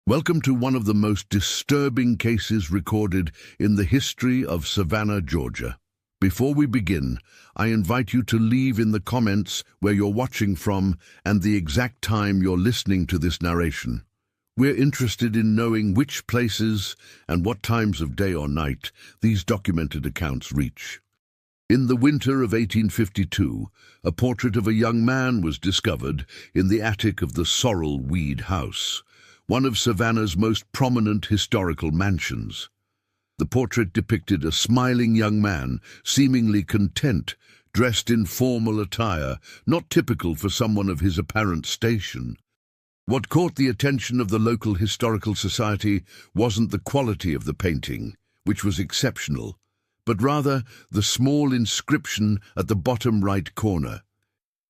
Welcome to one of the most disturbing cases recorded in the history of Savannah, Georgia. Before we begin, I invite you to leave in the comments where you're watching from and the exact time you're listening to this narration. We're interested in knowing which places and what times of day or night these documented accounts reach. In the winter of 1852, a portrait of a young man was discovered in the attic of the Sorrel Weed House, one of Savannah's most prominent historical mansions. The portrait depicted a smiling young man, seemingly content, dressed in formal attire, not typical for someone of his apparent station. What caught the attention of the local historical society wasn't the quality of the painting, which was exceptional, but rather the small inscription at the bottom right corner: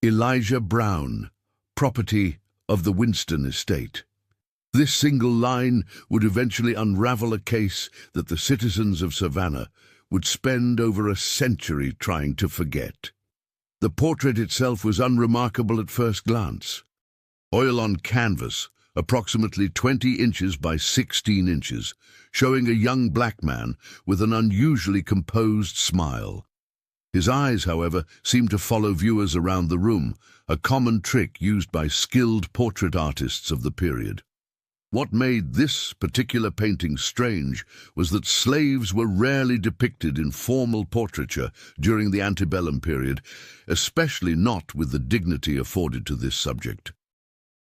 Elijah Brown, property of the Winston estate. This single line would eventually unravel a case that the citizens of Savannah would spend over a century trying to forget. The portrait itself was unremarkable at first glance. Oil on canvas, approximately 20 inches by 16 inches, showing a young black man with an unusually composed smile. His eyes, however, seemed to follow viewers around the room, a common trick used by skilled portrait artists of the period. What made this particular painting strange was that slaves were rarely depicted in formal portraiture during the antebellum period, especially not with the dignity afforded to this subject.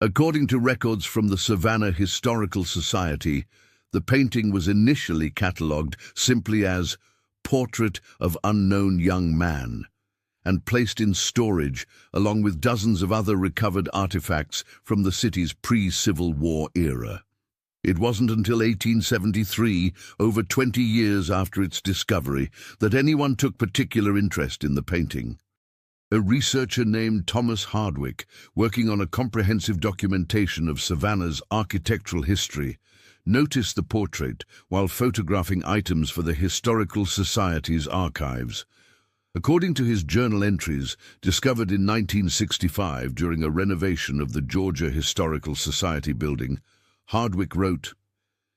According to records from the Savannah Historical Society, the painting was initially catalogued simply as Portrait of Unknown Young Man and placed in storage along with dozens of other recovered artifacts from the city's pre-Civil War era. It wasn't until 1873, over 20 years after its discovery, that anyone took particular interest in the painting. A researcher named Thomas Hardwick, working on a comprehensive documentation of Savannah's architectural history, noticed the portrait while photographing items for the Historical Society's archives. According to his journal entries, discovered in 1965 during a renovation of the Georgia Historical Society building, Hardwick wrote,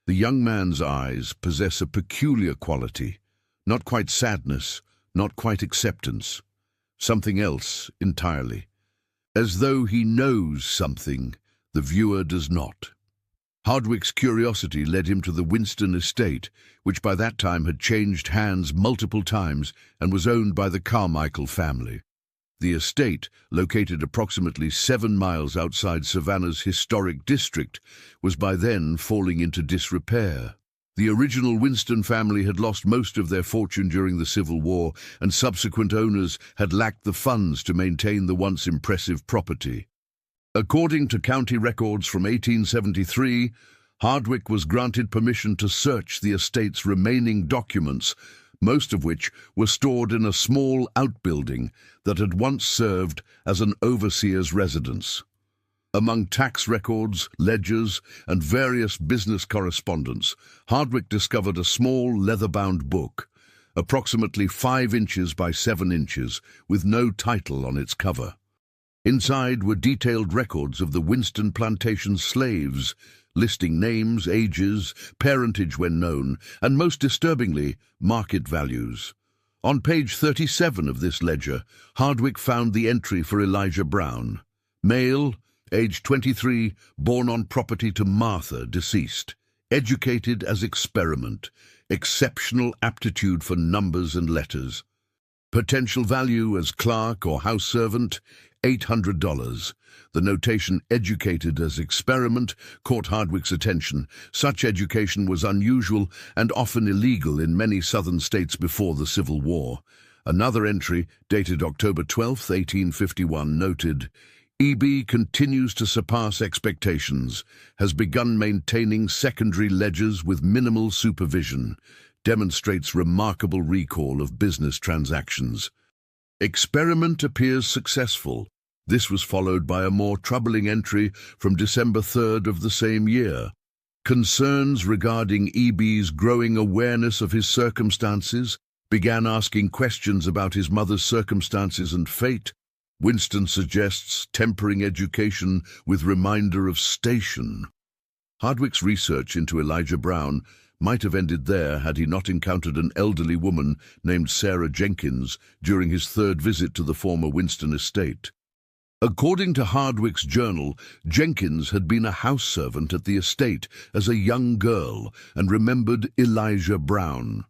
"The young man's eyes possess a peculiar quality, not quite sadness, not quite acceptance, something else entirely. As though he knows something the viewer does not." Hardwick's curiosity led him to the Winston estate, which by that time had changed hands multiple times and was owned by the Carmichael family. The estate, located approximately 7 miles outside Savannah's historic district, was by then falling into disrepair. The original Winston family had lost most of their fortune during the Civil War, and subsequent owners had lacked the funds to maintain the once impressive property. According to county records from 1873, Hardwick was granted permission to search the estate's remaining documents, most of which were stored in a small outbuilding that had once served as an overseer's residence. Among tax records, ledgers, and various business correspondence, Hardwick discovered a small leather-bound book, approximately 5 inches by 7 inches, with no title on its cover. Inside were detailed records of the Winston plantation slaves, listing names, ages, parentage when known, and most disturbingly, market values. On page 37 of this ledger, Hardwick found the entry for Elijah Brown, male, age 23, born on property to Martha, deceased, educated as experiment, exceptional aptitude for numbers and letters. Potential value as clerk or house servant, $800. The notation "educated as experiment" caught Hardwick's attention. Such education was unusual and often illegal in many southern states before the Civil War. Another entry, dated October 12, 1851, noted, "EB continues to surpass expectations, has begun maintaining secondary ledgers with minimal supervision, demonstrates remarkable recall of business transactions. Experiment appears successful." This was followed by a more troubling entry from December 3rd of the same year. Concerns regarding EB's growing awareness of his circumstances began asking questions about his mother's circumstances and fate. Winston suggests tempering education with reminder of station. Hardwick's research into Elijah Brown might have ended there had he not encountered an elderly woman named Sarah Jenkins during his third visit to the former Winston estate. According to Hardwick's journal, Jenkins had been a house servant at the estate as a young girl and remembered Elijah Brown.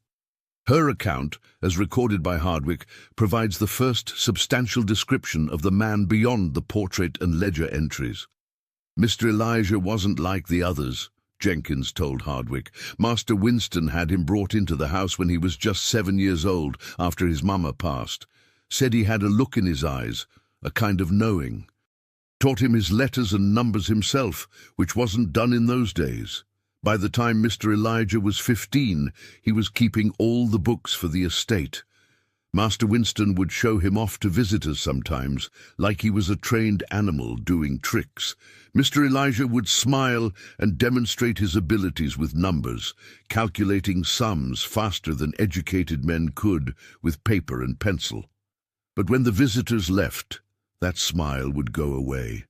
Her account, as recorded by Hardwick, provides the first substantial description of the man beyond the portrait and ledger entries. Mr. Elijah wasn't like the others, Jenkins told Hardwick. Master Winston had him brought into the house when he was just 7 years old after his mama passed. Said he had a look in his eyes, a kind of knowing. Taught him his letters and numbers himself, which wasn't done in those days. By the time Mr. Elijah was 15, he was keeping all the books for the estate. Master Winston would show him off to visitors sometimes, like he was a trained animal doing tricks. Mr. Elijah would smile and demonstrate his abilities with numbers, calculating sums faster than educated men could with paper and pencil. But when the visitors left, that smile would go away.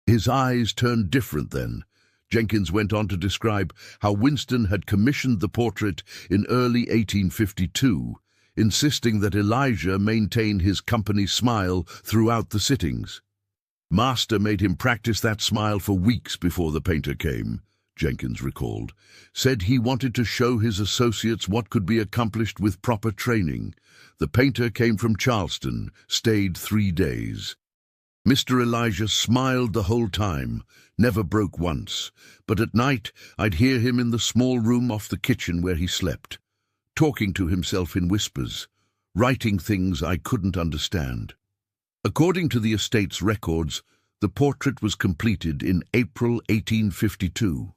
His eyes turned different then. Jenkins went on to describe how Winston had commissioned the portrait in early 1852, insisting that Elijah maintain his company smile throughout the sittings. Master made him practice that smile for weeks before the painter came, Jenkins recalled. Said he wanted to show his associates what could be accomplished with proper training. The painter came from Charleston, stayed 3 days. Mr. Elijah smiled the whole time, never broke once, but at night I'd hear him in the small room off the kitchen where he slept, talking to himself in whispers, writing things I couldn't understand. According to the estate's records, the portrait was completed in April 1852.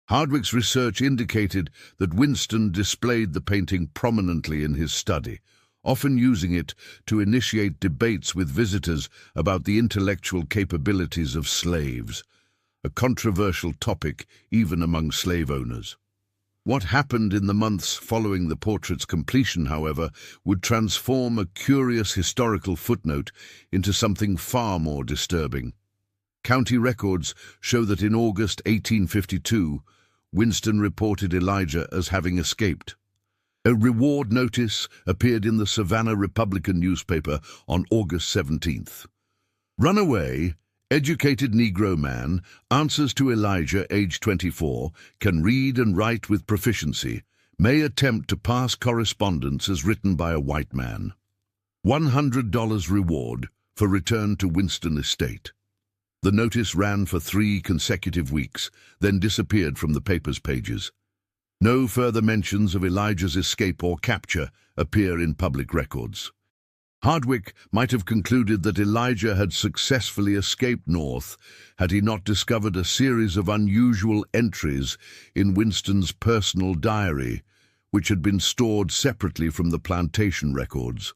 Hardwick's research indicated that Winston displayed the painting prominently in his study, often using it to initiate debates with visitors about the intellectual capabilities of slaves, a controversial topic even among slave owners. What happened in the months following the portrait's completion, however, would transform a curious historical footnote into something far more disturbing. County records show that in August 1852, Winston reported Elijah as having escaped. A reward notice appeared in the Savannah Republican newspaper on August 17th. Runaway, educated Negro man, answers to Elijah, age 24, can read and write with proficiency, may attempt to pass correspondence as written by a white man. $100 reward for return to Winston Estate. The notice ran for 3 consecutive weeks, then disappeared from the paper's pages. No further mentions of Elijah's escape or capture appear in public records. Hardwick might have concluded that Elijah had successfully escaped north had he not discovered a series of unusual entries in Winston's personal diary, which had been stored separately from the plantation records.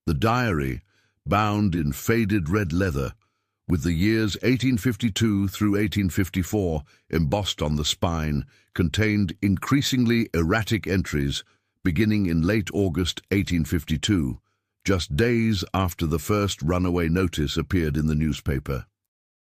The diary, bound in faded red leather, with the years 1852 through 1854 embossed on the spine, contained increasingly erratic entries beginning in late August 1852, just days after the first runaway notice appeared in the newspaper.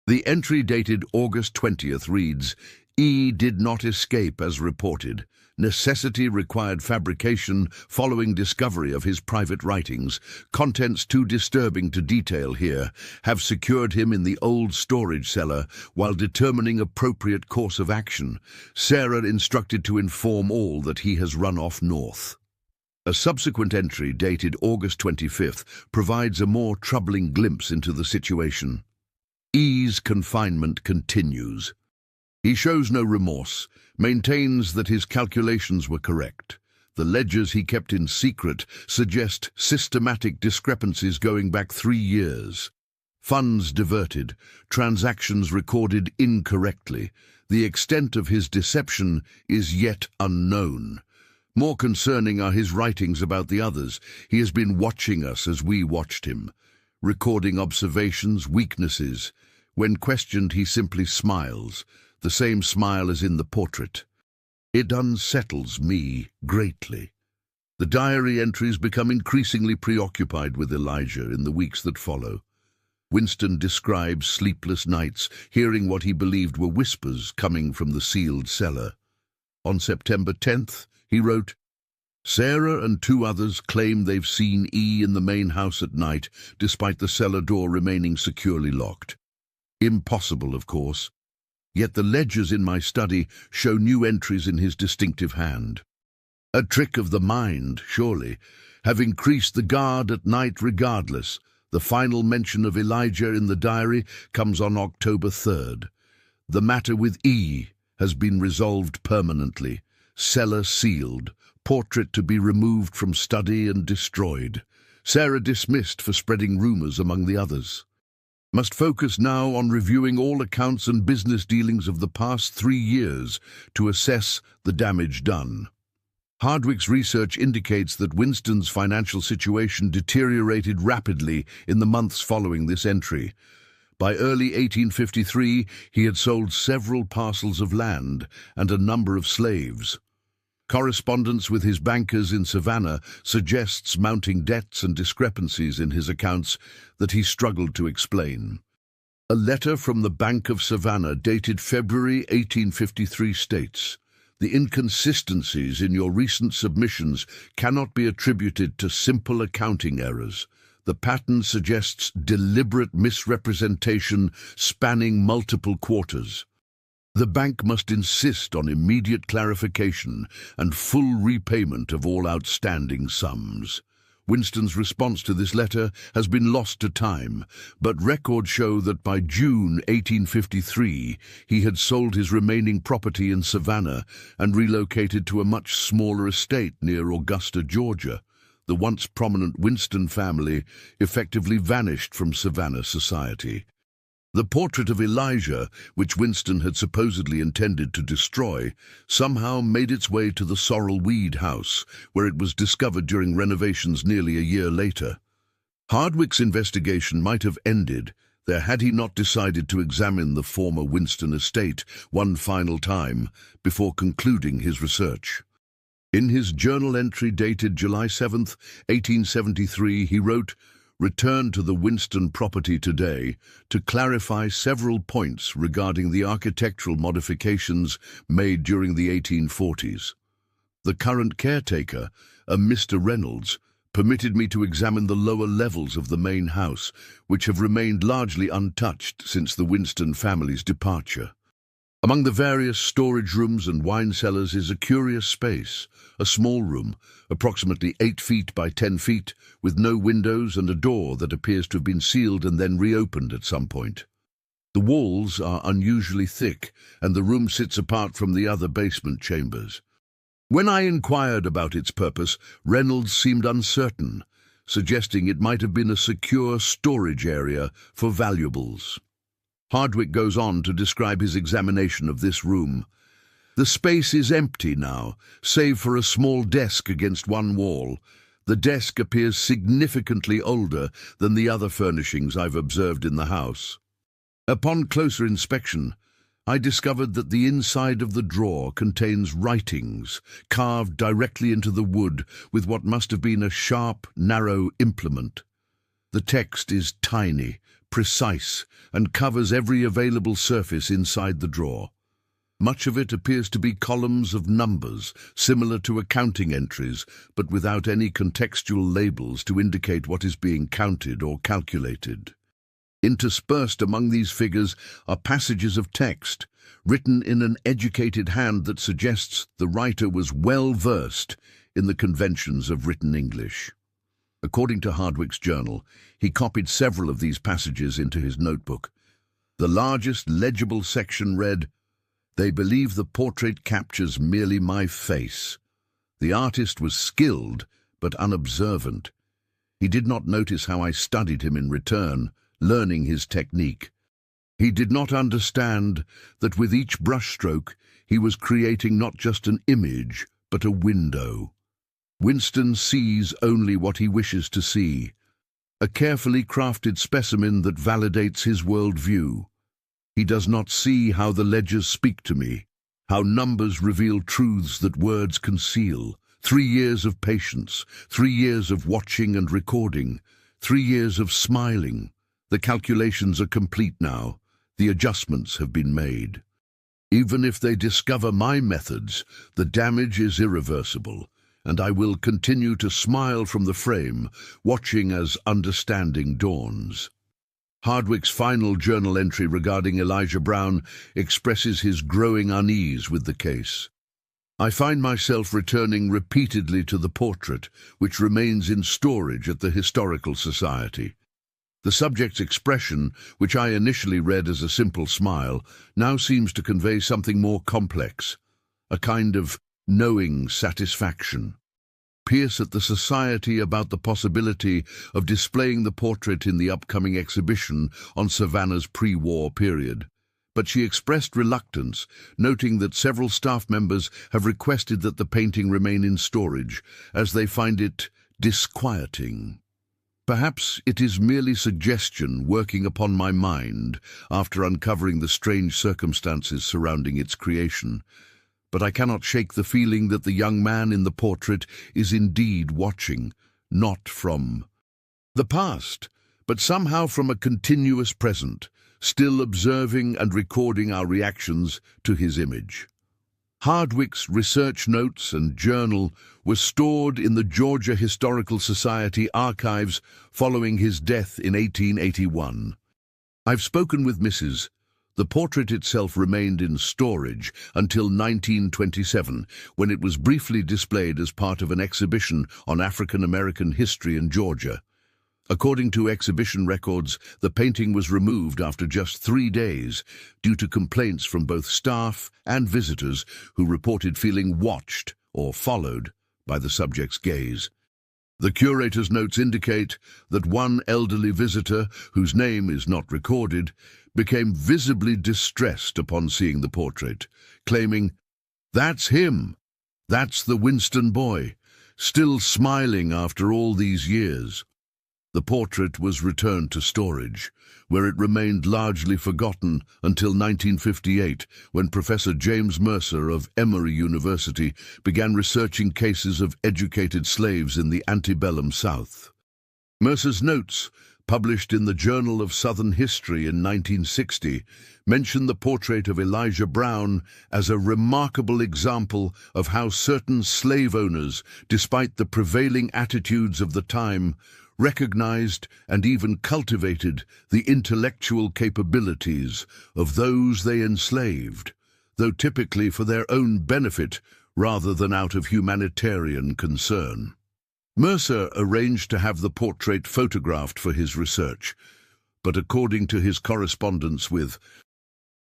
The entry dated August 20th reads, "E. did not escape as reported. Necessity required fabrication following discovery of his private writings. Contents too disturbing to detail here. Have secured him in the old storage cellar while determining appropriate course of action. Sarah instructed to inform all that he has run off north." A subsequent entry dated August 25th provides a more troubling glimpse into the situation. E.'s confinement continues. He shows no remorse, maintains that his calculations were correct. The ledgers he kept in secret suggest systematic discrepancies going back 3 years. Funds diverted, transactions recorded incorrectly. The extent of his deception is yet unknown. More concerning are his writings about the others. He has been watching us as we watched him, recording observations, weaknesses. When questioned, he simply smiles, the same smile as in the portrait. It unsettles me greatly. The diary entries become increasingly preoccupied with Elijah in the weeks that follow. Winston describes sleepless nights, hearing what he believed were whispers coming from the sealed cellar. On September 10th, he wrote, "Sarah and 2 others claim they've seen E in the main house at night, despite the cellar door remaining securely locked. Impossible, of course. Yet the ledgers in my study show new entries in his distinctive hand. A trick of the mind, surely, have increased the guard at night regardless. The final mention of Elijah in the diary comes on October 3rd. The matter with E has been resolved permanently. Cellar sealed. Portrait to be removed from study and destroyed. Sarah dismissed for spreading rumors among the others. Must focus now on reviewing all accounts and business dealings of the past 3 years to assess the damage done." Hardwick's research indicates that Winston's financial situation deteriorated rapidly in the months following this entry. By early 1853, he had sold several parcels of land and a number of slaves. Correspondence with his bankers in Savannah suggests mounting debts and discrepancies in his accounts that he struggled to explain. A letter from the Bank of Savannah dated February 1853 states, "The inconsistencies in your recent submissions cannot be attributed to simple accounting errors. The pattern suggests deliberate misrepresentation spanning multiple quarters. The bank must insist on immediate clarification and full repayment of all outstanding sums." Winston's response to this letter has been lost to time, but records show that by June 1853 he had sold his remaining property in Savannah and relocated to a much smaller estate near Augusta, Georgia. The once prominent Winston family effectively vanished from Savannah society. The portrait of Elijah, which Winston had supposedly intended to destroy, somehow made its way to the Sorrel Weed house, where it was discovered during renovations nearly a year later. Hardwick's investigation might have ended there had he not decided to examine the former Winston estate one final time before concluding his research. In his journal entry dated July 7, 1873, he wrote, "Return to the Winston property today to clarify several points regarding the architectural modifications made during the 1840s. The current caretaker, a Mr. Reynolds, permitted me to examine the lower levels of the main house, which have remained largely untouched since the Winston family's departure. Among the various storage rooms and wine cellars is a curious space, a small room, approximately 8 feet by 10 feet, with no windows and a door that appears to have been sealed and then reopened at some point. The walls are unusually thick, and the room sits apart from the other basement chambers. When I inquired about its purpose, Reynolds seemed uncertain, suggesting it might have been a secure storage area for valuables." Hardwick goes on to describe his examination of this room. "The space is empty now, save for a small desk against one wall. The desk appears significantly older than the other furnishings I've observed in the house. Upon closer inspection, I discovered that the inside of the drawer contains writings carved directly into the wood with what must have been a sharp, narrow implement. The text is tiny, precise, and covers every available surface inside the drawer. Much of it appears to be columns of numbers, similar to accounting entries, but without any contextual labels to indicate what is being counted or calculated. Interspersed among these figures are passages of text, written in an educated hand that suggests the writer was well versed in the conventions of written English." According to Hardwick's journal, he copied several of these passages into his notebook. The largest legible section read, "They believe the portrait captures merely my face. The artist was skilled but unobservant. He did not notice how I studied him in return, learning his technique. He did not understand that with each brushstroke he was creating not just an image, but a window. Winston sees only what he wishes to see, a carefully crafted specimen that validates his worldview. He does not see how the ledgers speak to me, how numbers reveal truths that words conceal. 3 years of patience, 3 years of watching and recording, 3 years of smiling, The calculations are complete now. The adjustments have been made. Even if they discover my methods, the damage is irreversible, and I will continue to smile from the frame, watching as understanding dawns. Hardwicke's final journal entry regarding Elijah Brown expresses his growing unease with the case. I find myself returning repeatedly to the portrait, which remains in storage at the Historical Society. The subject's expression, which I initially read as a simple smile, now seems to convey something more complex, a kind of knowing satisfaction. Pierce at the Society about the possibility of displaying the portrait in the upcoming exhibition on Savannah's pre-war period, but she expressed reluctance, noting that several staff members have requested that the painting remain in storage, as they find it disquieting. Perhaps it is merely suggestion working upon my mind after uncovering the strange circumstances surrounding its creation, but I cannot shake the feeling that the young man in the portrait is indeed watching, not from the past, but somehow from a continuous present, still observing and recording our reactions to his image. Hardwicke's research notes and journal were stored in the Georgia Historical Society archives following his death in 1881. I've spoken with Mrs. The portrait itself remained in storage until 1927, when it was briefly displayed as part of an exhibition on African American history in Georgia. According to exhibition records, the painting was removed after just 3 days due to complaints from both staff and visitors who reported feeling watched or followed by the subject's gaze. The curator's notes indicate that one elderly visitor, whose name is not recorded, became visibly distressed upon seeing the portrait, claiming, "That's him! That's the Winston boy, still smiling after all these years." The portrait was returned to storage, where it remained largely forgotten until 1958, when Professor James Mercer of Emory University began researching cases of educated slaves in the antebellum South. Mercer's notes, published in the Journal of Southern History in 1960, mention the portrait of Elijah Brown as a remarkable example of how certain slave owners, despite the prevailing attitudes of the time, recognized and even cultivated the intellectual capabilities of those they enslaved, though typically for their own benefit rather than out of humanitarian concern. Mercer arranged to have the portrait photographed for his research, but according to his correspondence with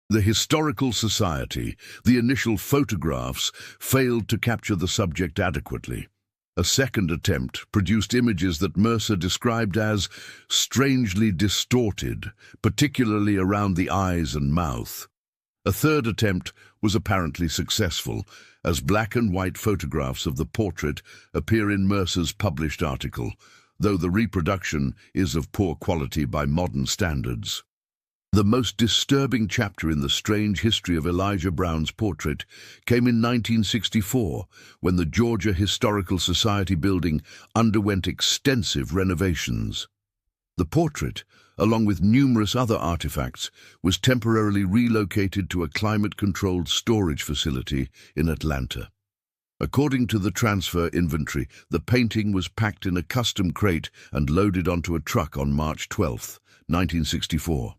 the Historical Society, the initial photographs failed to capture the subject adequately. A second attempt produced images that Mercer described as strangely distorted, particularly around the eyes and mouth. A third attempt was apparently successful, as black and white photographs of the portrait appear in Mercer's published article, though the reproduction is of poor quality by modern standards. The most disturbing chapter in the strange history of Elijah Brown's portrait came in 1964, when the Georgia Historical Society building underwent extensive renovations. The portrait, along with numerous other artifacts, was temporarily relocated to a climate-controlled storage facility in Atlanta. According to the transfer inventory, the painting was packed in a custom crate and loaded onto a truck on March 12, 1964.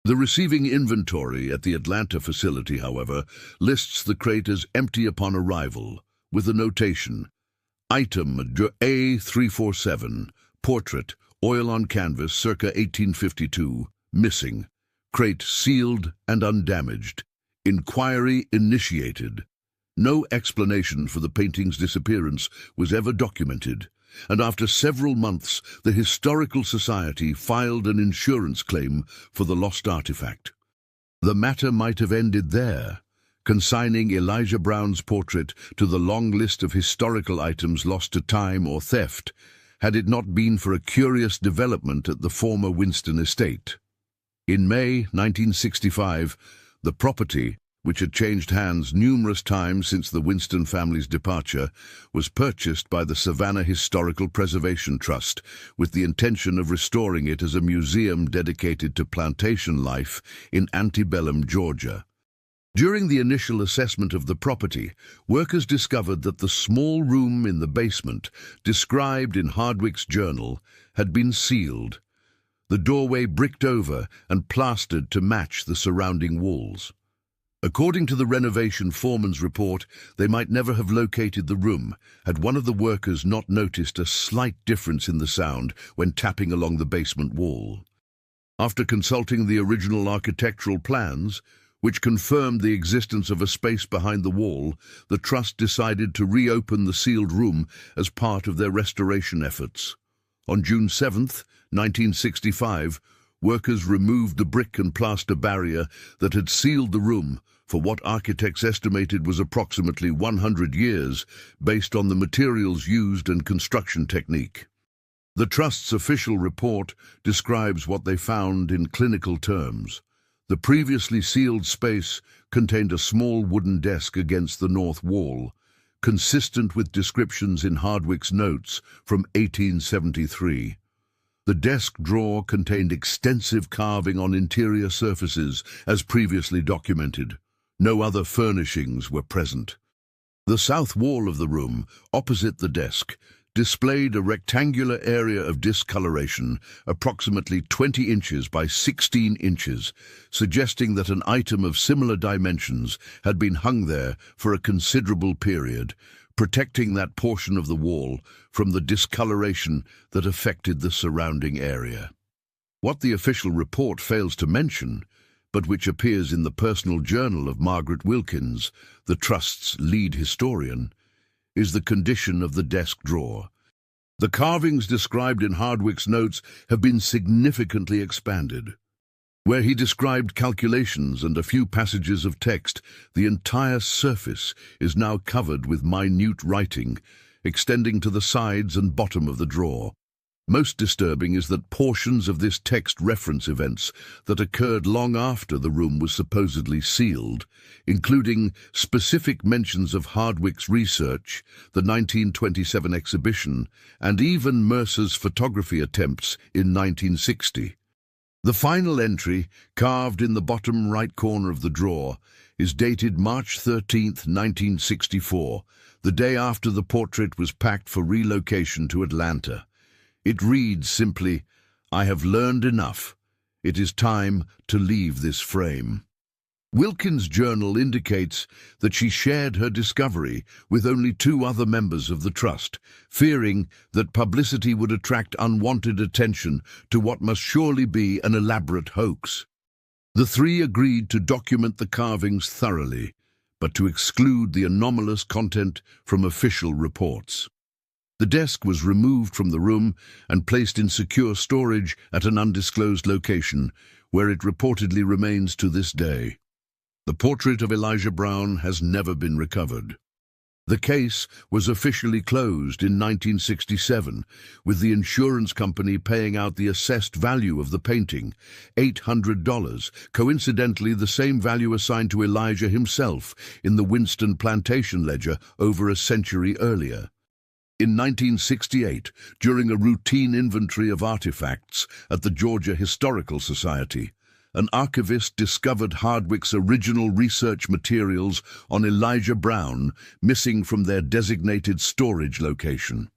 The receiving inventory at the Atlanta facility, however, lists the crate as empty upon arrival, with a notation: Item A347, portrait, oil on canvas, circa 1852, missing. Crate sealed and undamaged. Inquiry initiated. No explanation for the painting's disappearance was ever documented, and after several months, the Historical Society filed an insurance claim for the lost artifact. The matter might have ended there, consigning Elijah Brown's portrait to the long list of historical items lost to time or theft, had it not been for a curious development at the former Winston estate. In May 1965, the property which had changed hands numerous times since the Winston family's departure, was purchased by the Savannah Historical Preservation Trust with the intention of restoring it as a museum dedicated to plantation life in antebellum Georgia. During the initial assessment of the property, workers discovered that the small room in the basement, described in Hardwick's journal, had been sealed, the doorway bricked over and plastered to match the surrounding walls. According to the renovation foreman's report, they might never have located the room had one of the workers not noticed a slight difference in the sound when tapping along the basement wall. After consulting the original architectural plans, which confirmed the existence of a space behind the wall, the trust decided to reopen the sealed room as part of their restoration efforts. On June 7, 1965, workers removed the brick and plaster barrier that had sealed the room for what architects estimated was approximately 100 years, based on the materials used and construction technique. The Trust's official report describes what they found in clinical terms. The previously sealed space contained a small wooden desk against the north wall, consistent with descriptions in Hardwick's notes from 1873. The desk drawer contained extensive carving on interior surfaces, as previously documented. No other furnishings were present. The south wall of the room, opposite the desk, displayed a rectangular area of discoloration, approximately 20 inches by 16 inches, suggesting that an item of similar dimensions had been hung there for a considerable period, protecting that portion of the wall from the discoloration that affected the surrounding area. What the official report fails to mention, but which appears in the personal journal of Margaret Wilkins, the Trust's lead historian, is the condition of the desk drawer. The carvings described in Hardwick's notes have been significantly expanded. Where he described calculations and a few passages of text, the entire surface is now covered with minute writing, extending to the sides and bottom of the drawer. Most disturbing is that portions of this text reference events that occurred long after the room was supposedly sealed, including specific mentions of Hardwick's research, the 1927 exhibition, and even Mercer's photography attempts in 1960. The final entry, carved in the bottom right corner of the drawer, is dated March 13, 1964, the day after the portrait was packed for relocation to Atlanta. It reads simply, "I have learned enough. It is time to leave this frame." Wilkins' journal indicates that she shared her discovery with only 2 other members of the Trust, fearing that publicity would attract unwanted attention to what must surely be an elaborate hoax. The 3 agreed to document the carvings thoroughly, but to exclude the anomalous content from official reports. The desk was removed from the room and placed in secure storage at an undisclosed location, where it reportedly remains to this day. The portrait of Elijah Brown has never been recovered. The case was officially closed in 1967, with the insurance company paying out the assessed value of the painting, $800, coincidentally the same value assigned to Elijah himself in the Winston plantation ledger over a century earlier. In 1968, during a routine inventory of artifacts at the Georgia Historical Society, an archivist discovered Hardwick's original research materials on Elijah Brown missing from their designated storage location.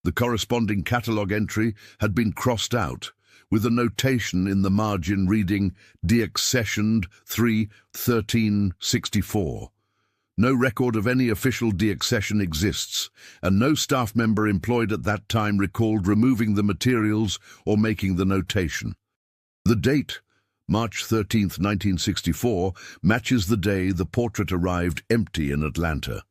The corresponding catalog entry had been crossed out, with a notation in the margin reading "Deaccessioned 3/13/64. No record of any official deaccession exists, and no staff member employed at that time recalled removing the materials or making the notation. The date, March 13, 1964, matches the day the portrait arrived empty in Atlanta.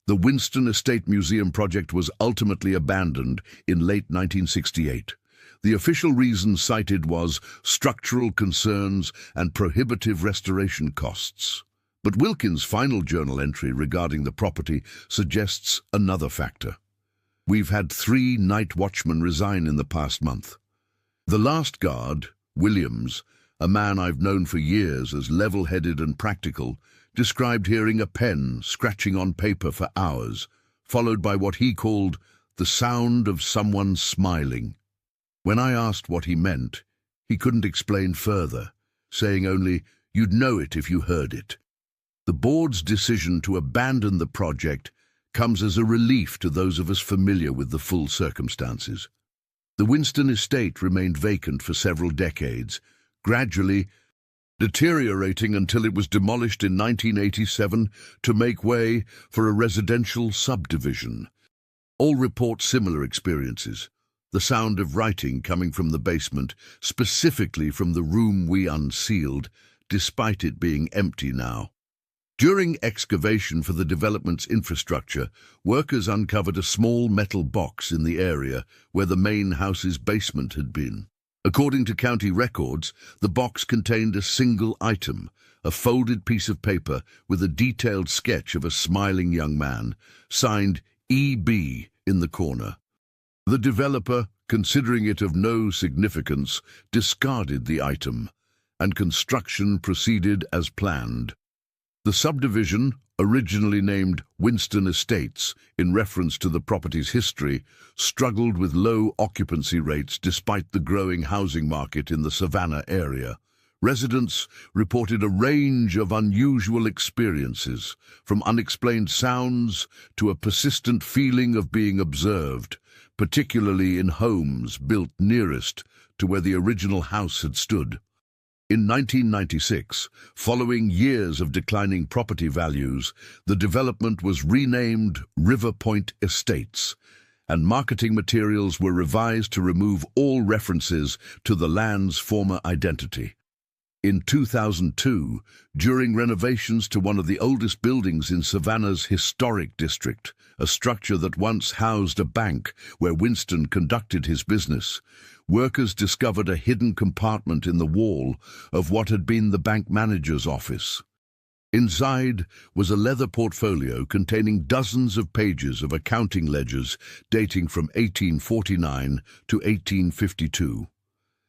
The Winston Estate Museum project was ultimately abandoned in late 1968. The official reason cited was structural concerns and prohibitive restoration costs. But Wilkins' final journal entry regarding the property suggests another factor. "We've had 3 night watchmen resign in the past month. The last guard, Williams, a man I've known for years as level-headed and practical, described hearing a pen scratching on paper for hours, followed by what he called the sound of someone smiling. When I asked what he meant, he couldn't explain further, saying only, "You'd know it if you heard it." The board's decision to abandon the project comes as a relief to those of us familiar with the full circumstances. The Winston estate remained vacant for several decades, gradually deteriorating until it was demolished in 1987 to make way for a residential subdivision. All report similar experiences. The sound of writing coming from the basement, specifically from the room we unsealed, despite it being empty now. During excavation for the development's infrastructure, workers uncovered a small metal box in the area where the main house's basement had been. According to county records, the box contained a single item, a folded piece of paper with a detailed sketch of a smiling young man, signed E.B. in the corner. The developer, considering it of no significance, discarded the item, and construction proceeded as planned. The subdivision, originally named Winston Estates in reference to the property's history, struggled with low occupancy rates despite the growing housing market in the Savannah area. Residents reported a range of unusual experiences, from unexplained sounds to a persistent feeling of being observed, particularly in homes built nearest to where the original house had stood. In 1996, following years of declining property values, the development was renamed River Point Estates, and marketing materials were revised to remove all references to the land's former identity. In 2002, during renovations to one of the oldest buildings in Savannah's historic district, a structure that once housed a bank where Winston conducted his business, workers discovered a hidden compartment in the wall of what had been the bank manager's office. Inside was a leather portfolio containing dozens of pages of accounting ledgers dating from 1849 to 1852.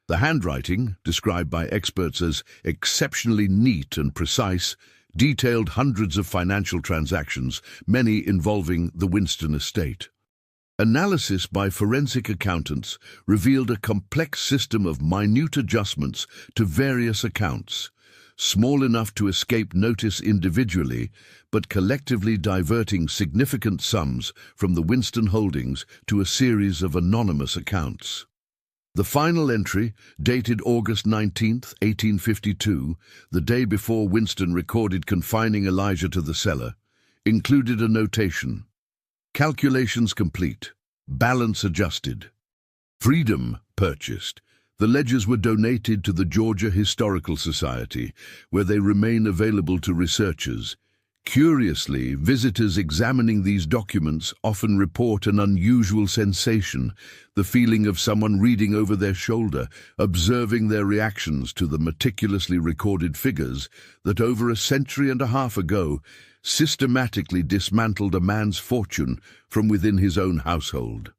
The handwriting, described by experts as exceptionally neat and precise, detailed hundreds of financial transactions, many involving the Winston estate. Analysis by forensic accountants revealed a complex system of minute adjustments to various accounts, small enough to escape notice individually, but collectively diverting significant sums from the Winston holdings to a series of anonymous accounts. The final entry, dated August 19, 1852, the day before Winston recorded confining Elijah to the cellar, included a notation: "Calculations complete. Balance adjusted. Freedom purchased. The ledgers were donated to the Georgia Historical Society, where they remain available to researchers. Curiously, visitors examining these documents often report an unusual sensation, the feeling of someone reading over their shoulder, observing their reactions to the meticulously recorded figures that over a century and a half ago systematically dismantled a man's fortune from within his own household."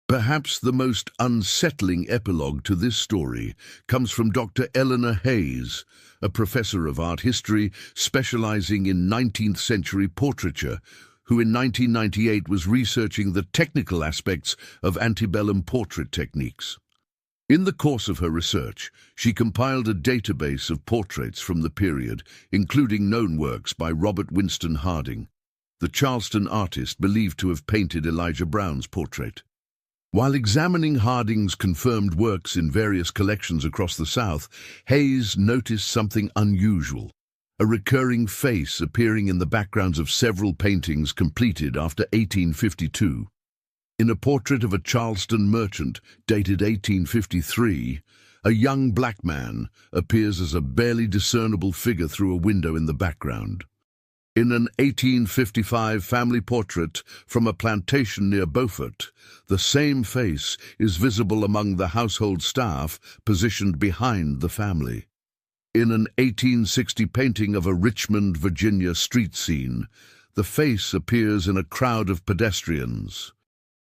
Perhaps the most unsettling epilogue to this story comes from Dr. Eleanor Hayes, a professor of art history specializing in 19th century portraiture, who in 1998 was researching the technical aspects of antebellum portrait techniques. In the course of her research, she compiled a database of portraits from the period, including known works by Robert Winston Harding, the Charleston artist believed to have painted Elijah Brown's portrait. While examining Harding's confirmed works in various collections across the South, Hayes noticed something unusual: a recurring face appearing in the backgrounds of several paintings completed after 1852. In a portrait of a Charleston merchant dated 1853, a young black man appears as a barely discernible figure through a window in the background. In an 1855 family portrait from a plantation near Beaufort, the same face is visible among the household staff positioned behind the family. In an 1860 painting of a Richmond, Virginia street scene, the face appears in a crowd of pedestrians.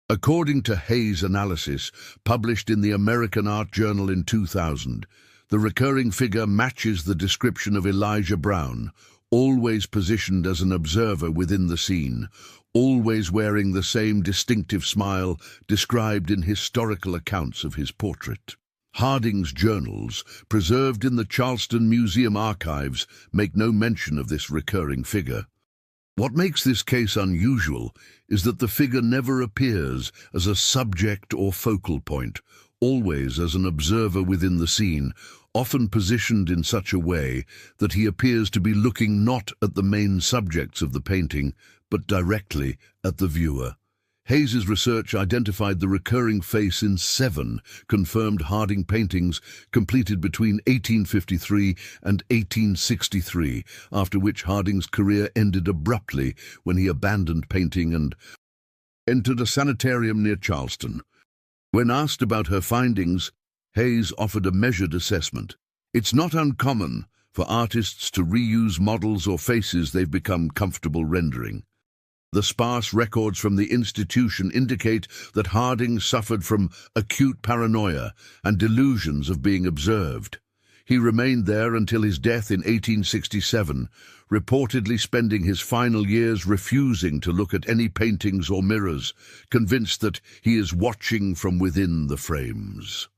According to Hayes' analysis, published in the American Art Journal in 2000, the recurring figure matches the description of Elijah Brown, always positioned as an observer within the scene, always wearing the same distinctive smile described in historical accounts of his portrait. Harding's journals, preserved in the Charleston Museum archives, make no mention of this recurring figure. What makes this case unusual is that the figure never appears as a subject or focal point, always as an observer within the scene, often positioned in such a way that he appears to be looking not at the main subjects of the painting, but directly at the viewer. Hayes's research identified the recurring face in 7 confirmed Harding paintings completed between 1853 and 1863, after which Harding's career ended abruptly when he abandoned painting and entered a sanitarium near Charleston. When asked about her findings, Hayes offered a measured assessment. It's not uncommon for artists to reuse models or faces they've become comfortable rendering. The sparse records from the institution indicate that Harding suffered from acute paranoia and delusions of being observed. He remained there until his death in 1867, reportedly spending his final years refusing to look at any paintings or mirrors, convinced that he is watching from within the frames.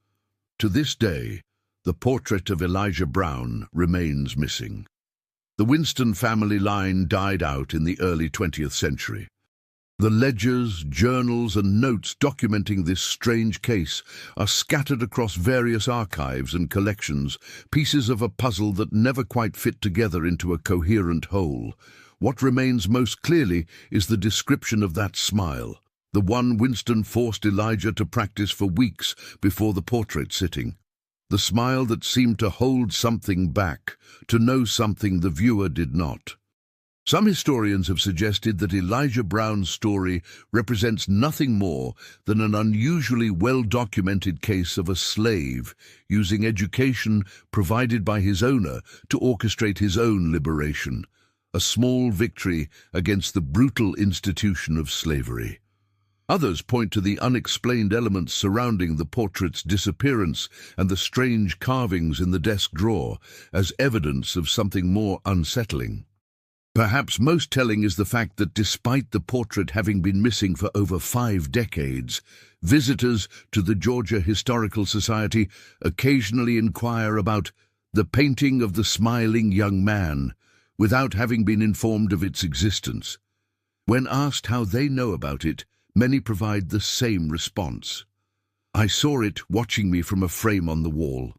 To this day, the portrait of Elijah Brown remains missing. The Winston family line died out in the early 20th century. The ledgers, journals, and notes documenting this strange case are scattered across various archives and collections, pieces of a puzzle that never quite fit together into a coherent whole. What remains most clearly is the description of that smile, the one Winston forced Elijah to practice for weeks before the portrait sitting. The smile that seemed to hold something back, to know something the viewer did not. Some historians have suggested that Elijah Brown's story represents nothing more than an unusually well-documented case of a slave using education provided by his owner to orchestrate his own liberation, a small victory against the brutal institution of slavery. Others point to the unexplained elements surrounding the portrait's disappearance and the strange carvings in the desk drawer as evidence of something more unsettling. Perhaps most telling is the fact that despite the portrait having been missing for over 5 decades, visitors to the Georgia Historical Society occasionally inquire about the painting of the smiling young man without having been informed of its existence. When asked how they know about it, many provide the same response. I saw it watching me from a frame on the wall.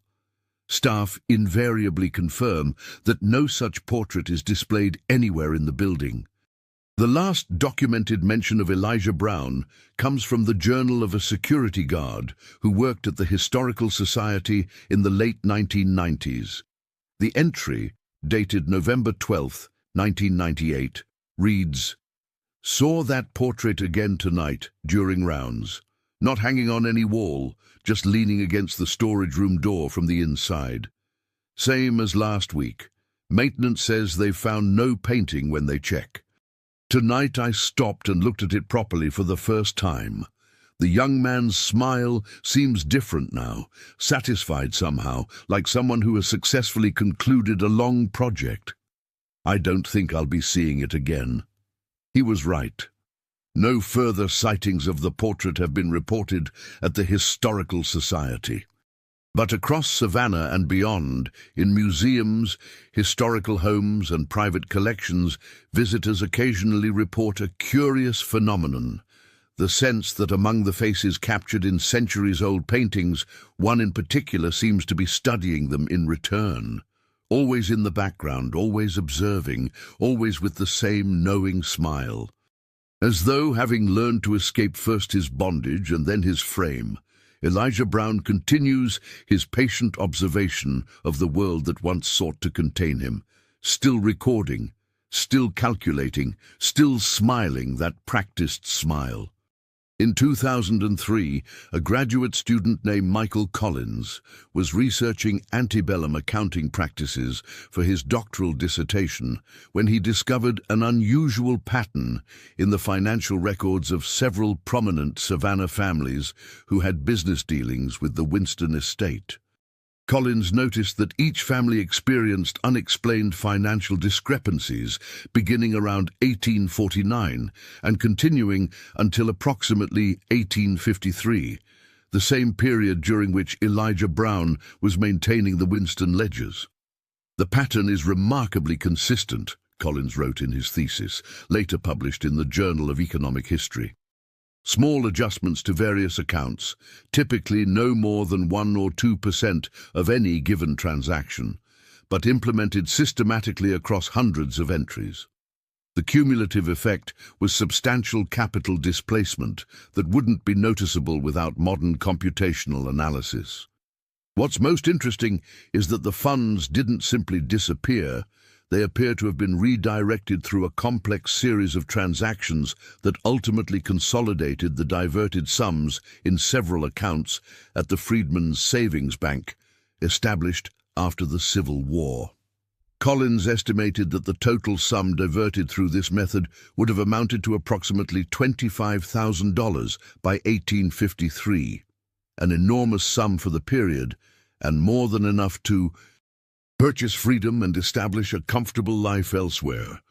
Staff invariably confirm that no such portrait is displayed anywhere in the building. The last documented mention of Elijah Brown comes from the journal of a security guard who worked at the Historical Society in the late 1990s. The entry, dated November 12, 1998, reads, "Saw that portrait again tonight during rounds. Not hanging on any wall, just leaning against the storage room door from the inside. Same as last week. Maintenance says they've found no painting when they check. Tonight I stopped and looked at it properly for the first time. The young man's smile seems different now, satisfied somehow, like someone who has successfully concluded a long project. I don't think I'll be seeing it again." He was right. No further sightings of the portrait have been reported at the Historical Society. But across Savannah and beyond, in museums, historical homes, and private collections, visitors occasionally report a curious phenomenon: the sense that among the faces captured in centuries-old paintings, one in particular seems to be studying them in return. Always in the background, always observing, always with the same knowing smile. As though, having learned to escape first his bondage and then his frame, Elijah Brown continues his patient observation of the world that once sought to contain him, still recording, still calculating, still smiling that practiced smile. In 2003, a graduate student named Michael Collins was researching antebellum accounting practices for his doctoral dissertation when he discovered an unusual pattern in the financial records of several prominent Savannah families who had business dealings with the Winston estate. Collins noticed that each family experienced unexplained financial discrepancies beginning around 1849 and continuing until approximately 1853, the same period during which Elijah Brown was maintaining the Winston ledgers. "The pattern is remarkably consistent," Collins wrote in his thesis, later published in the Journal of Economic History. "Small adjustments to various accounts, typically no more than 1 or 2% of any given transaction, but implemented systematically across hundreds of entries. The cumulative effect was substantial capital displacement that wouldn't be noticeable without modern computational analysis. What's most interesting is that the funds didn't simply disappear. They appear to have been redirected through a complex series of transactions that ultimately consolidated the diverted sums in several accounts at the Freedmen's Savings Bank, established after the Civil War." Collins estimated that the total sum diverted through this method would have amounted to approximately $25,000 by 1853, an enormous sum for the period, and more than enough to purchase freedom and establish a comfortable life elsewhere.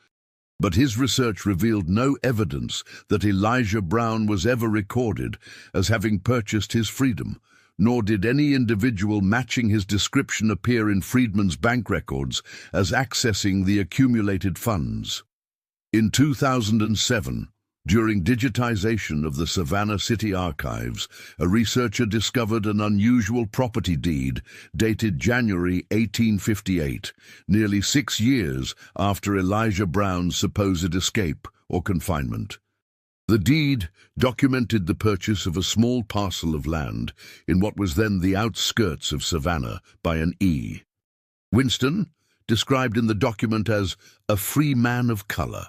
But his research revealed no evidence that Elijah Brown was ever recorded as having purchased his freedom, nor did any individual matching his description appear in Freedmen's bank records as accessing the accumulated funds. In 2007, during digitization of the Savannah City Archives, a researcher discovered an unusual property deed dated January 1858, nearly 6 years after Elijah Brown's supposed escape or confinement. The deed documented the purchase of a small parcel of land in what was then the outskirts of Savannah by an E. Winston, described in the document as a free man of color.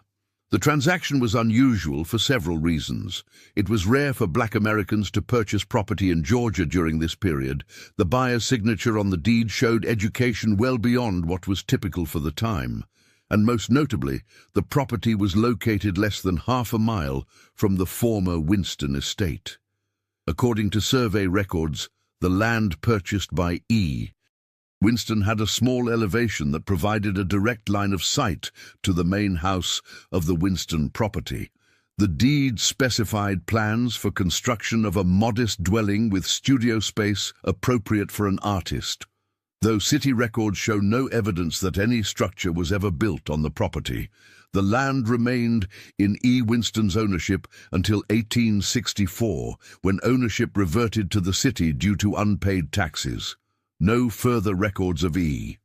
The transaction was unusual for several reasons. It was rare for Black Americans to purchase property in Georgia during this period. The buyer's signature on the deed showed education well beyond what was typical for the time. And most notably, the property was located less than half a mile from the former Winston estate. According to survey records, the land purchased by E. Winston had a small elevation that provided a direct line of sight to the main house of the Winston property. The deed specified plans for construction of a modest dwelling with studio space appropriate for an artist, though city records show no evidence that any structure was ever built on the property. The land remained in E. Winston's ownership until 1864, when ownership reverted to the city due to unpaid taxes. No further records of E.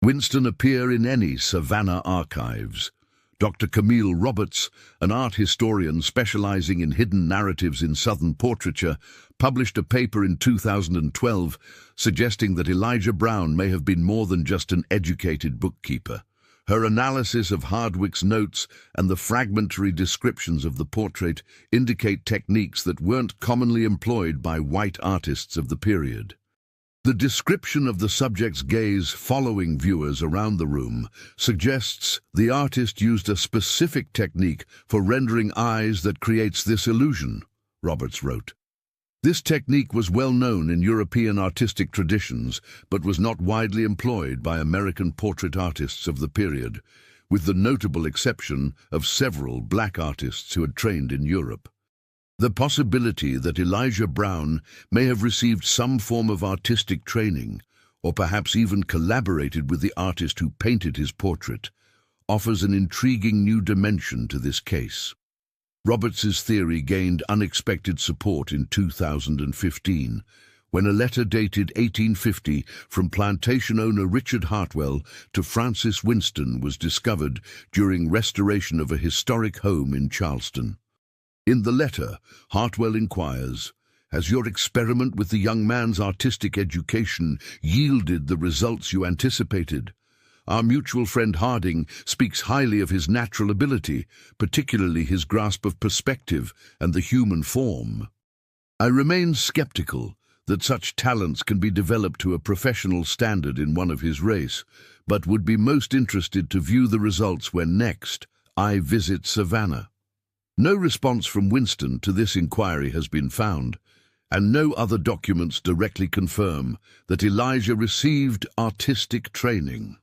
Winston appear in any Savannah archives. Dr. Camille Roberts, an art historian specializing in hidden narratives in Southern portraiture, published a paper in 2012 suggesting that Elijah Brown may have been more than just an educated bookkeeper. Her analysis of Hardwick's notes and the fragmentary descriptions of the portrait indicate techniques that weren't commonly employed by white artists of the period. The description of the subject's gaze following viewers around the room suggests the artist used a specific technique for rendering eyes that creates this illusion, Roberts wrote. This technique was well known in European artistic traditions, but was not widely employed by American portrait artists of the period, with the notable exception of several black artists who had trained in Europe. The possibility that Elijah Brown may have received some form of artistic training, or perhaps even collaborated with the artist who painted his portrait, offers an intriguing new dimension to this case. Roberts's theory gained unexpected support in 2015, when a letter dated 1850 from plantation owner Richard Hartwell to Francis Winston was discovered during restoration of a historic home in Charleston. In the letter, Hartwell inquires, "Has your experiment with the young man's artistic education yielded the results you anticipated? Our mutual friend Harding speaks highly of his natural ability, particularly his grasp of perspective and the human form. I remain skeptical that such talents can be developed to a professional standard in one of his race, but would be most interested to view the results when next I visit Savannah." No response from Winston to this inquiry has been found, and no other documents directly confirm that Elijah received artistic training.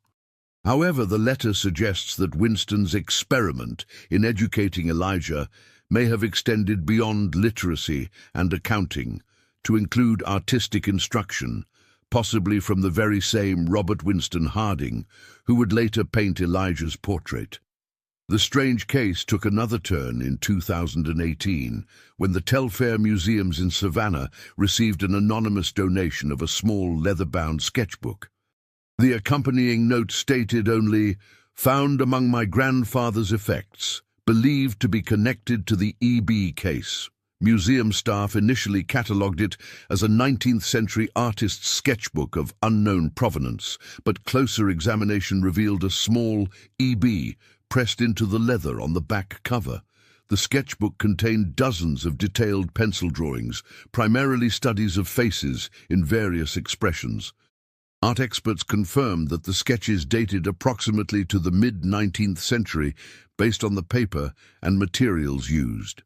However, the letter suggests that Winston's experiment in educating Elijah may have extended beyond literacy and accounting to include artistic instruction, possibly from the very same Robert Winston Harding, who would later paint Elijah's portrait. The strange case took another turn in 2018 when the Telfair Museums in Savannah received an anonymous donation of a small leather-bound sketchbook. The accompanying note stated only, "Found among my grandfather's effects, believed to be connected to the EB case." Museum staff initially catalogued it as a 19th-century artist's sketchbook of unknown provenance, but closer examination revealed a small EB pressed into the leather on the back cover. The sketchbook contained dozens of detailed pencil drawings, primarily studies of faces in various expressions. Art experts confirmed that the sketches dated approximately to the mid-19th century based on the paper and materials used.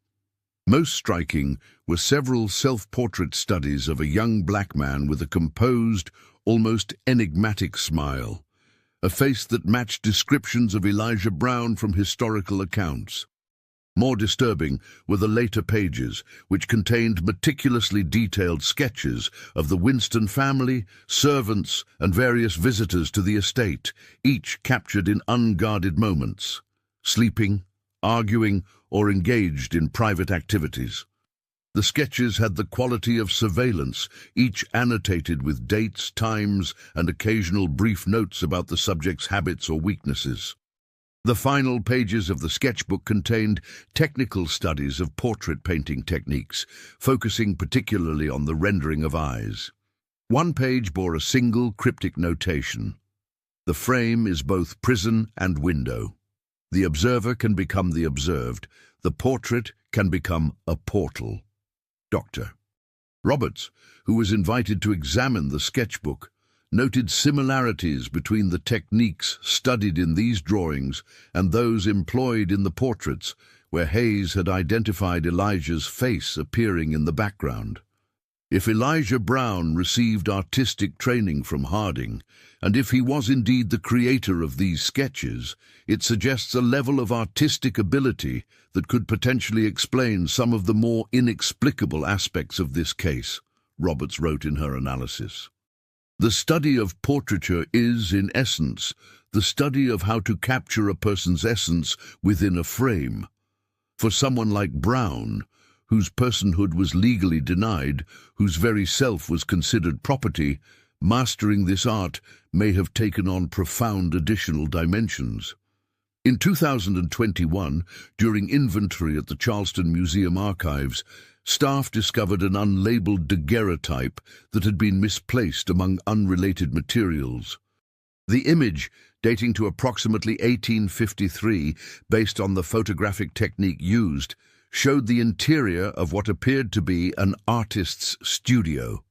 Most striking were several self-portrait studies of a young black man with a composed, almost enigmatic smile, a face that matched descriptions of Elijah Brown from historical accounts. More disturbing were the later pages, which contained meticulously detailed sketches of the Winston family, servants, and various visitors to the estate, each captured in unguarded moments, sleeping, arguing, or engaged in private activities. The sketches had the quality of surveillance, each annotated with dates, times, and occasional brief notes about the subject's habits or weaknesses. The final pages of the sketchbook contained technical studies of portrait painting techniques, focusing particularly on the rendering of eyes. One page bore a single cryptic notation: "The frame is both prison and window. The observer can become the observed. The portrait can become a portal." Dr. Roberts, who was invited to examine the sketchbook, noted similarities between the techniques studied in these drawings and those employed in the portraits, where Hayes had identified Elijah's face appearing in the background. If Elijah Brown received artistic training from Harding, and if he was indeed the creator of these sketches, it suggests a level of artistic ability that could potentially explain some of the more inexplicable aspects of this case, Roberts wrote in her analysis. The study of portraiture is, in essence, the study of how to capture a person's essence within a frame. For someone like Brown, whose personhood was legally denied, whose very self was considered property, mastering this art may have taken on profound additional dimensions. In 2021, during inventory at the Charleston Museum Archives, staff discovered an unlabeled daguerreotype that had been misplaced among unrelated materials. The image, dating to approximately 1853, based on the photographic technique used, showed the interior of what appeared to be an artist's studio.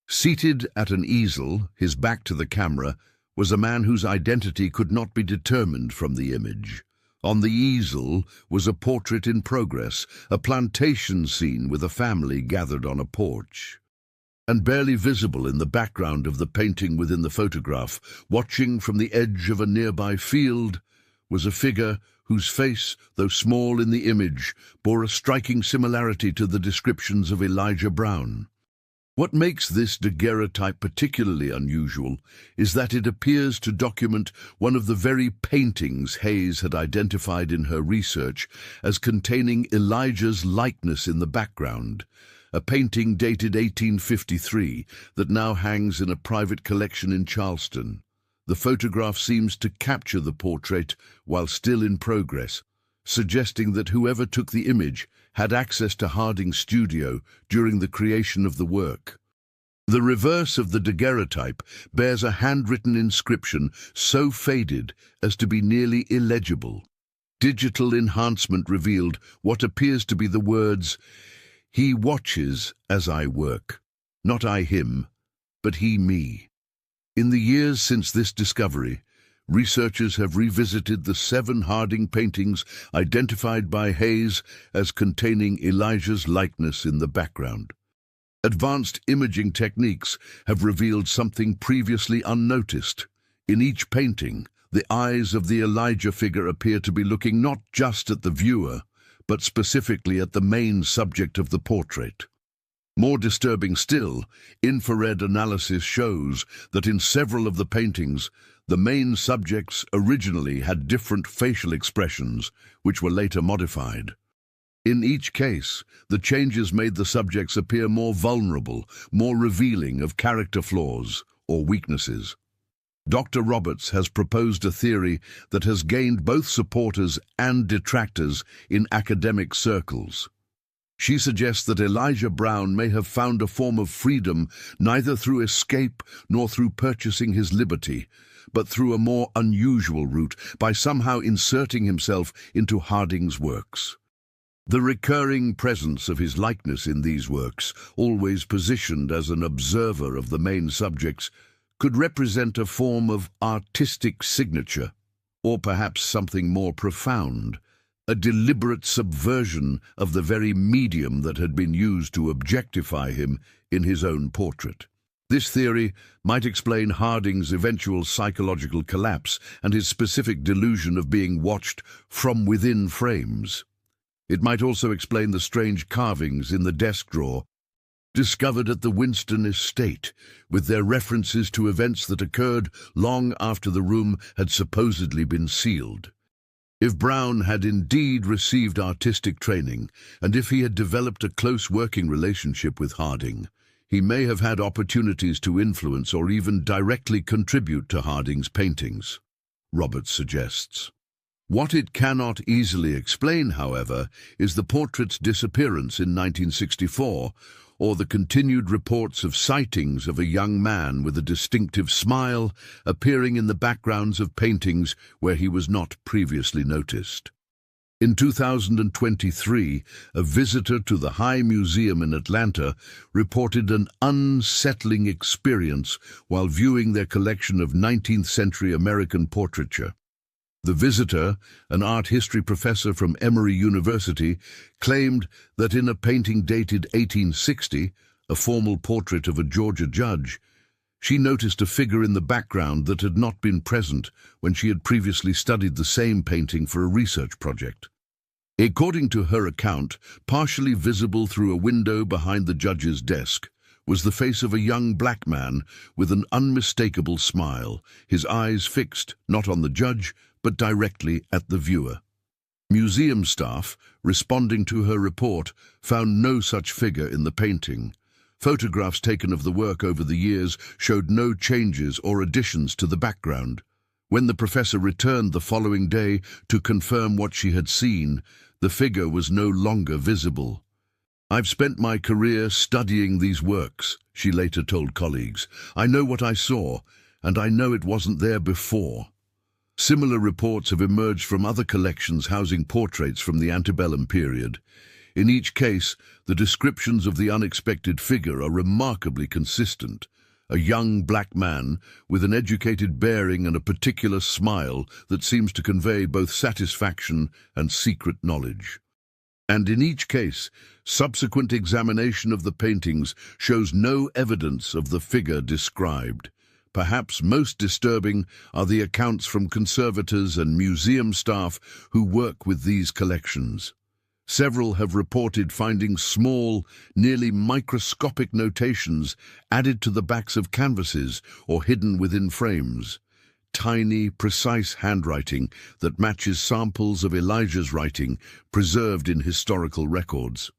Seated at an easel, his back to the camera, was a man whose identity could not be determined from the image. On the easel was a portrait in progress, a plantation scene with a family gathered on a porch. And barely visible in the background of the painting within the photograph, watching from the edge of a nearby field, was a figure whose face, though small in the image, bore a striking similarity to the descriptions of Elijah Brown. What makes this daguerreotype particularly unusual is that it appears to document one of the very paintings Hayes had identified in her research as containing Elijah's likeness in the background, a painting dated 1853 that now hangs in a private collection in Charleston. The photograph seems to capture the portrait while still in progress, suggesting that whoever took the image had access to Harding's studio during the creation of the work. The reverse of the daguerreotype bears a handwritten inscription so faded as to be nearly illegible. Digital enhancement revealed what appears to be the words, "He watches as I work, not I him, but he me." In the years since this discovery, researchers have revisited the 7 Harding paintings identified by Hayes as containing Elijah's likeness in the background. Advanced imaging techniques have revealed something previously unnoticed. In each painting, the eyes of the Elijah figure appear to be looking not just at the viewer, but specifically at the main subject of the portrait. More disturbing still, infrared analysis shows that in several of the paintings, the main subjects originally had different facial expressions, which were later modified. In each case, the changes made the subjects appear more vulnerable, more revealing of character flaws or weaknesses. Dr. Roberts has proposed a theory that has gained both supporters and detractors in academic circles. She suggests that Elijah Brown may have found a form of freedom neither through escape nor through purchasing his liberty, but through a more unusual route by somehow inserting himself into Harding's works. The recurring presence of his likeness in these works, always positioned as an observer of the main subjects, could represent a form of artistic signature, or perhaps something more profound, a deliberate subversion of the very medium that had been used to objectify him in his own portrait. This theory might explain Harding's eventual psychological collapse and his specific delusion of being watched from within frames. It might also explain the strange carvings in the desk drawer discovered at the Winston estate, with their references to events that occurred long after the room had supposedly been sealed. If Brown had indeed received artistic training, and if he had developed a close working relationship with Harding, he may have had opportunities to influence or even directly contribute to Harding's paintings, Roberts suggests. What it cannot easily explain, however, is the portrait's disappearance in 1964, or the continued reports of sightings of a young man with a distinctive smile appearing in the backgrounds of paintings where he was not previously noticed. In 2023, a visitor to the High Museum in Atlanta reported an unsettling experience while viewing their collection of 19th-century American portraiture. The visitor, an art history professor from Emory University, claimed that in a painting dated 1860, a formal portrait of a Georgia judge, she noticed a figure in the background that had not been present when she had previously studied the same painting for a research project. According to her account, partially visible through a window behind the judge's desk, was the face of a young black man with an unmistakable smile, his eyes fixed not on the judge, but directly at the viewer. Museum staff, responding to her report, found no such figure in the painting. Photographs taken of the work over the years showed no changes or additions to the background. When the professor returned the following day to confirm what she had seen, the figure was no longer visible. "I've spent my career studying these works," she later told colleagues. "I know what I saw, and I know it wasn't there before." Similar reports have emerged from other collections housing portraits from the antebellum period. In each case, the descriptions of the unexpected figure are remarkably consistent. A young black man with an educated bearing and a particular smile that seems to convey both satisfaction and secret knowledge. And in each case, subsequent examination of the paintings shows no evidence of the figure described. Perhaps most disturbing are the accounts from conservators and museum staff who work with these collections. Several have reported finding small, nearly microscopic notations added to the backs of canvases or hidden within frames. Tiny, precise handwriting that matches samples of Elijah's writing preserved in historical records.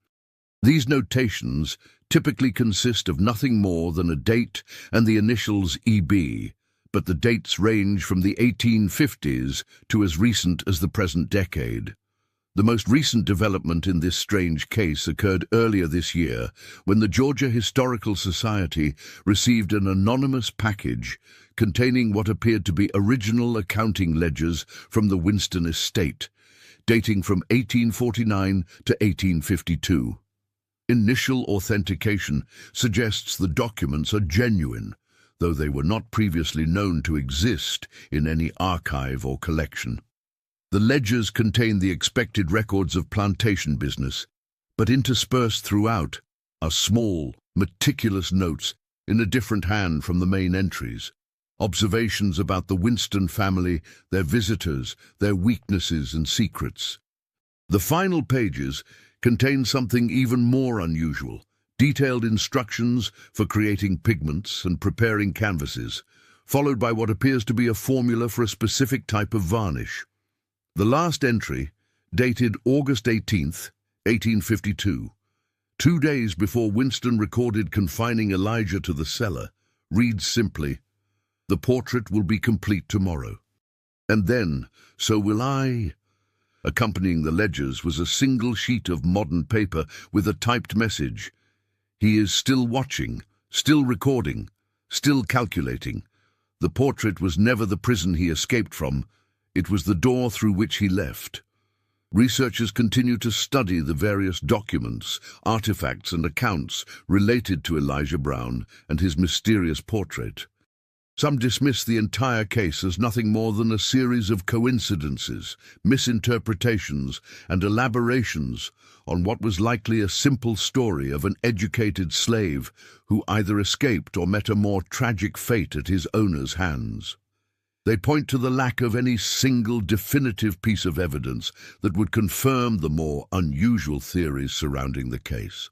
These notations typically consist of nothing more than a date and the initials EB, but the dates range from the 1850s to as recent as the present decade. The most recent development in this strange case occurred earlier this year when the Georgia Historical Society received an anonymous package containing what appeared to be original accounting ledgers from the Winston estate, dating from 1849 to 1852. Initial authentication suggests the documents are genuine, though they were not previously known to exist in any archive or collection. The ledgers contain the expected records of plantation business, but interspersed throughout are small, meticulous notes in a different hand from the main entries, observations about the Winston family, their visitors, their weaknesses and secrets. The final pages contain something even more unusual, detailed instructions for creating pigments and preparing canvases, followed by what appears to be a formula for a specific type of varnish. The last entry, dated August 18th, 1852, 2 days before Winston recorded confining Elijah to the cellar, reads simply, "The portrait will be complete tomorrow. And then, so will I." Accompanying the ledgers was a single sheet of modern paper with a typed message. He is still watching, still recording, still calculating. The portrait was never the prison he escaped from. It was the door through which he left. Researchers continue to study the various documents, artifacts and accounts related to Elijah Brown and his mysterious portrait. Some dismiss the entire case as nothing more than a series of coincidences, misinterpretations, and elaborations on what was likely a simple story of an educated slave who either escaped or met a more tragic fate at his owner's hands. They point to the lack of any single definitive piece of evidence that would confirm the more unusual theories surrounding the case.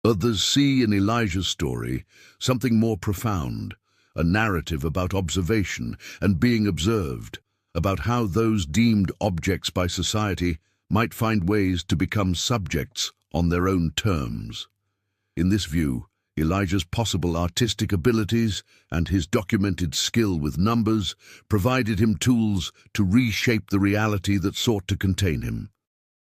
Others see in Elijah's story something more profound, a narrative about observation and being observed, about how those deemed objects by society might find ways to become subjects on their own terms. In this view, Elijah's possible artistic abilities and his documented skill with numbers provided him tools to reshape the reality that sought to contain him.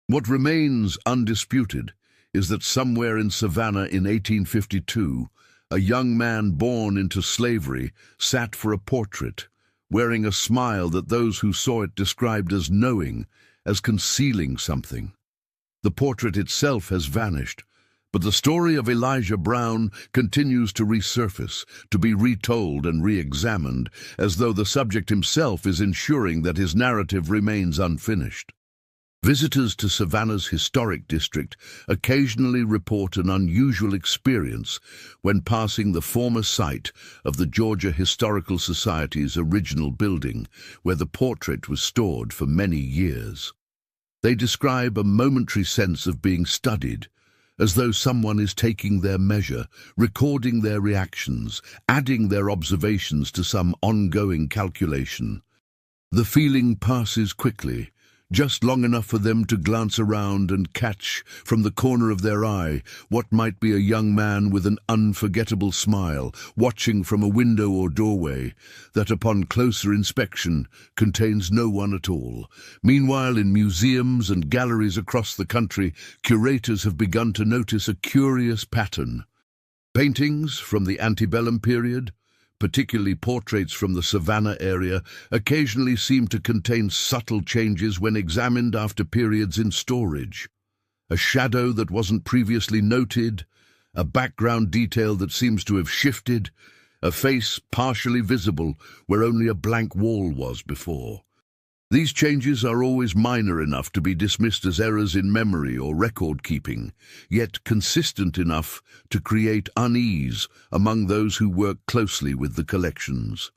What remains undisputed is that somewhere in Savannah in 1852, a young man born into slavery sat for a portrait, wearing a smile that those who saw it described as knowing, as concealing something. The portrait itself has vanished, but the story of Elijah Brown continues to resurface, to be retold and re-examined, as though the subject himself is ensuring that his narrative remains unfinished. Visitors to Savannah's historic district occasionally report an unusual experience when passing the former site of the Georgia Historical Society's original building, where the portrait was stored for many years. They describe a momentary sense of being studied, as though someone is taking their measure, recording their reactions, adding their observations to some ongoing calculation. The feeling passes quickly, just long enough for them to glance around and catch, from the corner of their eye, what might be a young man with an unforgettable smile, watching from a window or doorway, that upon closer inspection contains no one at all. Meanwhile, in museums and galleries across the country, curators have begun to notice a curious pattern. Paintings from the antebellum period, particularly portraits from the Savannah area, occasionally seem to contain subtle changes when examined after periods in storage. A shadow that wasn't previously noted, a background detail that seems to have shifted, a face partially visible where only a blank wall was before. These changes are always minor enough to be dismissed as errors in memory or record-keeping, yet consistent enough to create unease among those who work closely with the collections.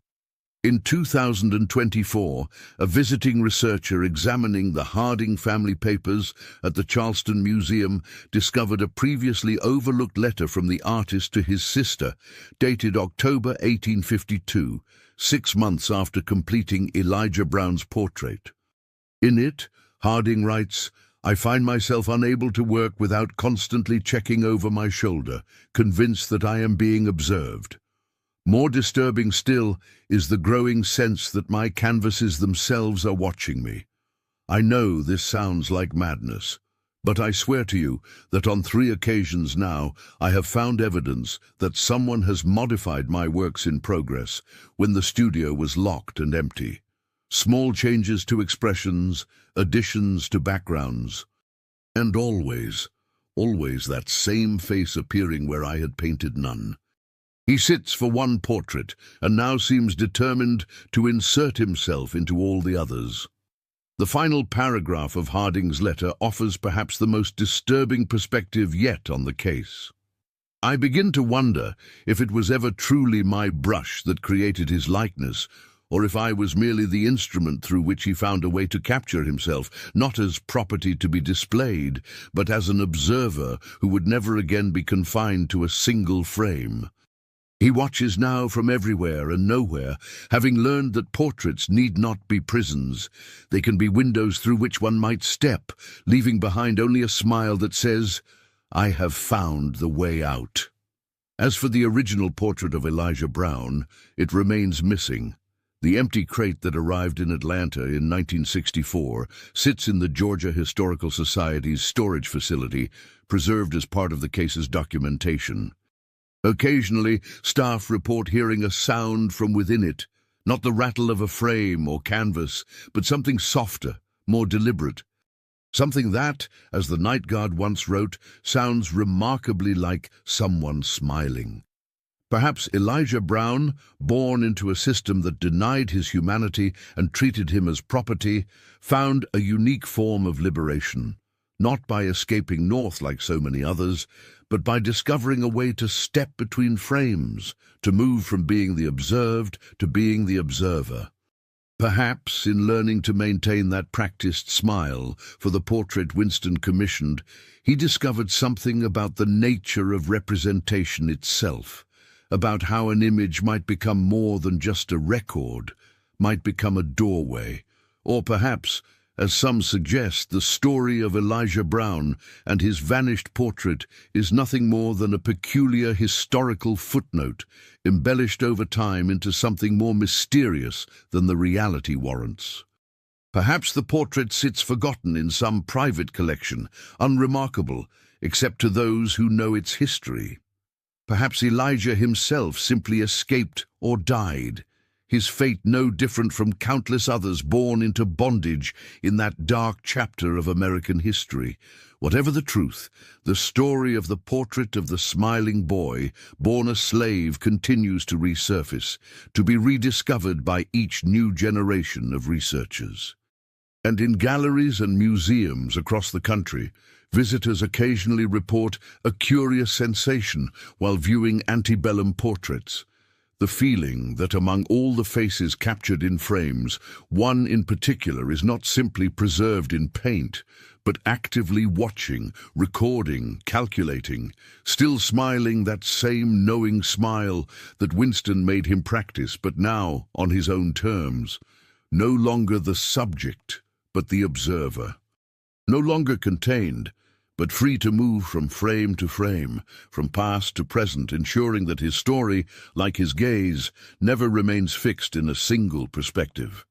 In 2024, a visiting researcher examining the Harding family papers at the Charleston Museum discovered a previously overlooked letter from the artist to his sister, dated October 1852, 6 months after completing Elijah Brown's portrait. In it, Harding writes, "I find myself unable to work without constantly checking over my shoulder, convinced that I am being observed. More disturbing still is the growing sense that my canvases themselves are watching me. I know this sounds like madness, but I swear to you that on 3 occasions now I have found evidence that someone has modified my works in progress when the studio was locked and empty. Small changes to expressions, additions to backgrounds, and always that same face appearing where I had painted none. He sits for one portrait and now seems determined to insert himself into all the others." The final paragraph of Harding's letter offers perhaps the most disturbing perspective yet on the case. I begin to wonder if it was ever truly my brush that created his likeness, or if I was merely the instrument through which he found a way to capture himself, not as property to be displayed, but as an observer who would never again be confined to a single frame. He watches now from everywhere and nowhere, having learned that portraits need not be prisons. They can be windows through which one might step, leaving behind only a smile that says, "I have found the way out." As for the original portrait of Elijah Brown, it remains missing. The empty crate that arrived in Atlanta in 1964 sits in the Georgia Historical Society's storage facility, preserved as part of the case's documentation. Occasionally, staff report hearing a sound from within it, not the rattle of a frame or canvas, but something softer, more deliberate. Something that, as the night guard once wrote, sounds remarkably like someone smiling. Perhaps Elijah Brown, born into a system that denied his humanity and treated him as property, found a unique form of liberation, not by escaping north like so many others, but by discovering a way to step between frames, to move from being the observed to being the observer. Perhaps, in learning to maintain that practiced smile for the portrait Winston commissioned, he discovered something about the nature of representation itself, about how an image might become more than just a record, might become a doorway, or perhaps, as some suggest, the story of Elijah Brown and his vanished portrait is nothing more than a peculiar historical footnote, embellished over time into something more mysterious than the reality warrants. Perhaps the portrait sits forgotten in some private collection, unremarkable, except to those who know its history. Perhaps Elijah himself simply escaped or died, his fate no different from countless others born into bondage in that dark chapter of American history. Whatever the truth, the story of the portrait of the smiling boy, born a slave, continues to resurface, to be rediscovered by each new generation of researchers. And in galleries and museums across the country, visitors occasionally report a curious sensation while viewing antebellum portraits. The feeling that among all the faces captured in frames, one in particular is not simply preserved in paint, but actively watching, recording, calculating, still smiling that same knowing smile that Winston made him practice, but now on his own terms. No longer the subject, but the observer. No longer contained, but free to move from frame to frame, from past to present, ensuring that his story, like his gaze, never remains fixed in a single perspective.